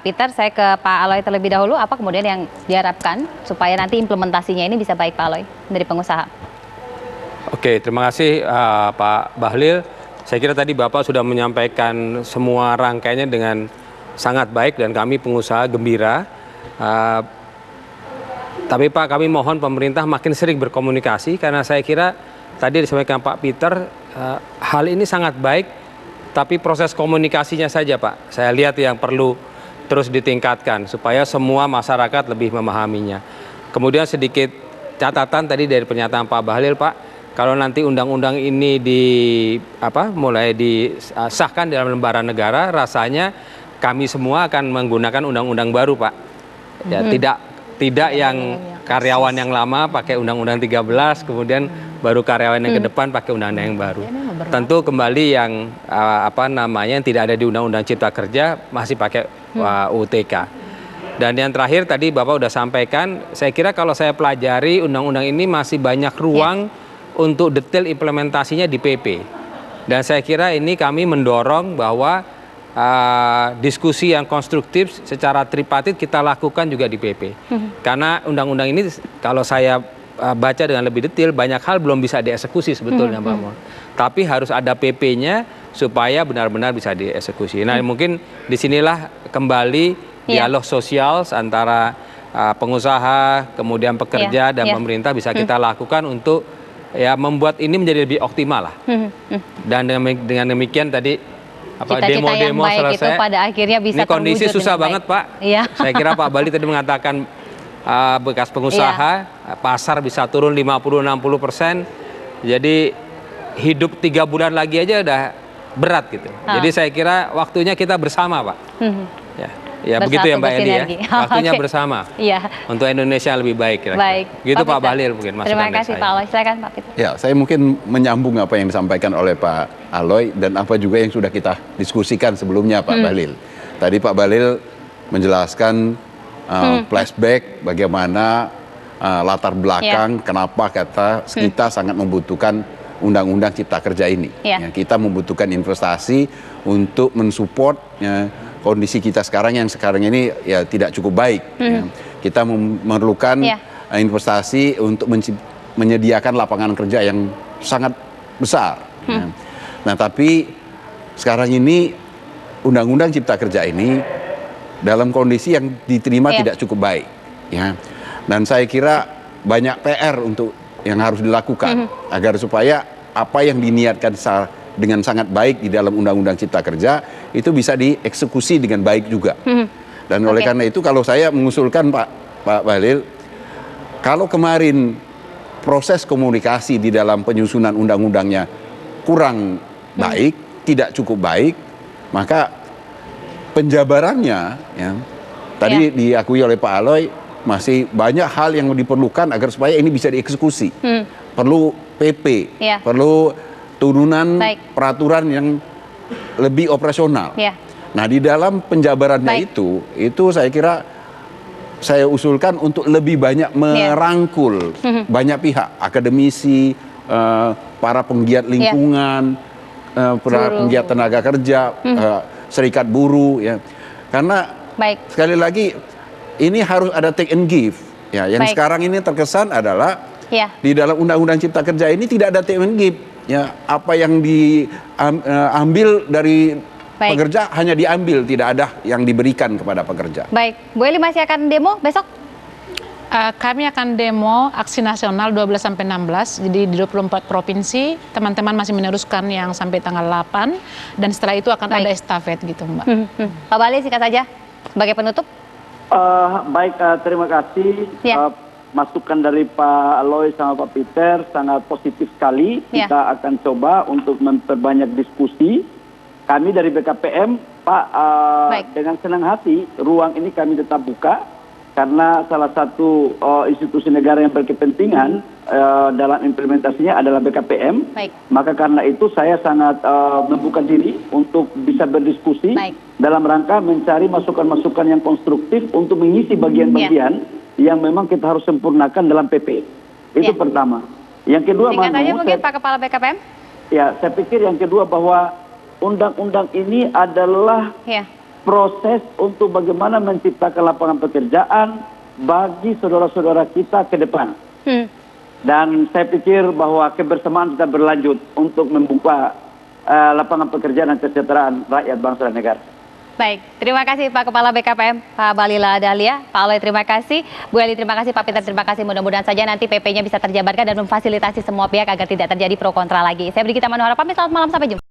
Peter. Saya ke Pak Aloy terlebih dahulu. Apa kemudian yang diharapkan supaya nanti implementasinya ini bisa baik, Pak Aloy, dari pengusaha? Oke, terima kasih Pak Bahlil. Saya kira tadi Bapak sudah menyampaikan semua rangkaiannya dengan sangat baik dan kami pengusaha gembira. Tapi Pak, kami mohon pemerintah makin sering berkomunikasi karena saya kira tadi disampaikan Pak Peter, hal ini sangat baik, tapi proses komunikasinya saja Pak. Saya lihat yang perlu terus ditingkatkan supaya semua masyarakat lebih memahaminya. Kemudian sedikit catatan tadi dari pernyataan Pak Bahlil Pak, kalau nanti undang-undang ini mulai disahkan dalam lembaran negara, rasanya kami semua akan menggunakan undang-undang baru Pak. Ya, tidak yang karyawan yang lama pakai undang-undang 13, kemudian baru karyawan yang ke depan pakai undang-undang yang baru. Tentu kembali yang yang tidak ada di undang-undang Cipta Kerja masih pakai UTK. Dan yang terakhir tadi Bapak sudah sampaikan, saya kira kalau saya pelajari undang-undang ini masih banyak ruang untuk detail implementasinya di PP. Dan saya kira ini kami mendorong bahwa diskusi yang konstruktif secara tripartit kita lakukan juga di PP. Karena undang-undang ini kalau saya baca dengan lebih detail, banyak hal belum bisa dieksekusi sebetulnya Mbak Mon. Tapi harus ada PP-nya supaya benar-benar bisa dieksekusi. Nah mungkin disinilah kembali dialog sosial antara pengusaha, kemudian pekerja dan pemerintah bisa kita lakukan untuk membuat ini menjadi lebih optimal lah. Dan dengan demikian tadi demo-demo selesai. Itu pada akhirnya bisa ini kondisi susah banget Pak. Saya kira Pak Bali tadi mengatakan bekas pengusaha pasar bisa turun 50-60%. Jadi hidup 3 bulan lagi aja udah berat gitu. Jadi saya kira waktunya kita bersama Pak. Ya begitu ya Mbak Eli ya. Waktunya bersama untuk Indonesia yang lebih baik kira-kira. Baik. Gitu Pak Bahlil mungkin masukan. Terima kasih Pak Aloy. Silakan Pak Peter. Ya, saya mungkin menyambung apa yang disampaikan oleh Pak Aloy dan apa juga yang sudah kita diskusikan sebelumnya Pak Bahlil. Tadi Pak Bahlil menjelaskan flashback bagaimana latar belakang kenapa kita sangat membutuhkan Undang-Undang Cipta Kerja ini. Kita membutuhkan investasi untuk mensupport kondisi kita sekarang yang sekarang ini tidak cukup baik. Kita memerlukan investasi untuk menyediakan lapangan kerja yang sangat besar. Nah tapi sekarang ini Undang-Undang Cipta Kerja ini dalam kondisi yang diterima tidak cukup baik. Dan saya kira banyak PR untuk yang harus dilakukan agar supaya apa yang diniatkan dengan sangat baik di dalam Undang-Undang Cipta Kerja itu bisa dieksekusi dengan baik juga. Dan oleh karena itu kalau saya mengusulkan Pak Bahlil, kalau kemarin proses komunikasi di dalam penyusunan undang-undangnya kurang baik, tidak cukup baik, maka penjabarannya tadi diakui oleh Pak Aloy masih banyak hal yang diperlukan agar supaya ini bisa dieksekusi. Perlu PP, perlu turunan peraturan yang lebih operasional. Nah di dalam penjabarannya itu saya kira saya usulkan untuk lebih banyak merangkul banyak pihak, akademisi, para penggiat lingkungan, para penggiat tenaga kerja, serikat buruh, karena sekali lagi ini harus ada take and give. Yang sekarang ini terkesan adalah di dalam Undang-Undang Cipta Kerja ini tidak ada take and give. Apa yang diambil dari pekerja hanya diambil, tidak ada yang diberikan kepada pekerja. Baik, Bu Eli masih akan demo besok? Kami akan demo aksi nasional 12-16, jadi di 24 provinsi, teman-teman masih meneruskan yang sampai tanggal 8, dan setelah itu akan ada estafet gitu Mbak. Pak Bali singkat saja, sebagai penutup. Terima kasih. Masukan dari Pak Aloy sama Pak Peter sangat positif sekali. Kita akan coba untuk memperbanyak diskusi. Kami dari BKPM, Pak, dengan senang hati ruang ini kami tetap buka karena salah satu institusi negara yang berkepentingan dalam implementasinya adalah BKPM. Maka karena itu saya sangat membuka diri untuk bisa berdiskusi dalam rangka mencari masukan-masukan yang konstruktif untuk mengisi bagian-bagian yang memang kita harus sempurnakan dalam PP. Itu pertama. Yang kedua, singkat saja mungkin Pak Kepala BKPM. Saya pikir yang kedua bahwa undang-undang ini adalah proses untuk bagaimana menciptakan lapangan pekerjaan bagi saudara-saudara kita ke depan. Dan saya pikir bahwa kebersamaan kita berlanjut untuk membuka lapangan pekerjaan dan kesejahteraan rakyat bangsa dan negara. Baik, terima kasih Pak Kepala BKPM, Pak Bahlil Dahlia, Pak Aloy terima kasih, Bu Eli terima kasih, Pak Peter terima kasih. Mudah-mudahan saja nanti PP-nya bisa terjabarkan dan memfasilitasi semua pihak agar tidak terjadi pro kontra lagi. Saya Brigita Manuhara pamit, selamat malam, sampai jumpa.